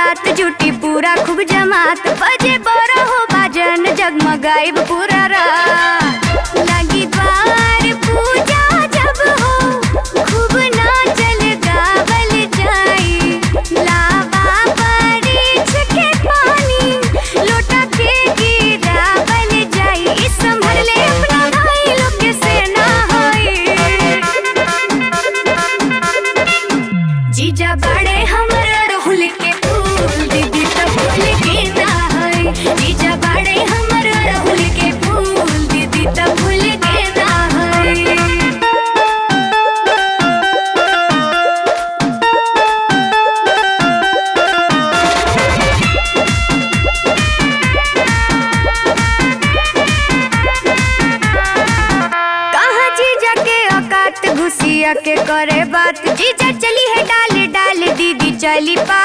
बारात जुटी पूरा खूब जमात बजे बड़ा हो बाजन जगमगाइब पूरा रात लगी द्वार पूजा जब हो खूब नाचल गावल जाई लावा परीछ के पानी लोटा के गिरावल जाई इस संभल ले अपना भाई लोग के सेना होई जीजा बड़े हमर अड़हुल के फूल दीदी तो फूल के ना है जीजा बड़े हमर अड़हुल के फूल दीदी तो फूल के ना है। कहाँ जीजा के औकात घुसिया के करे बात जीजा चली है डाल डाल दीदी चली पा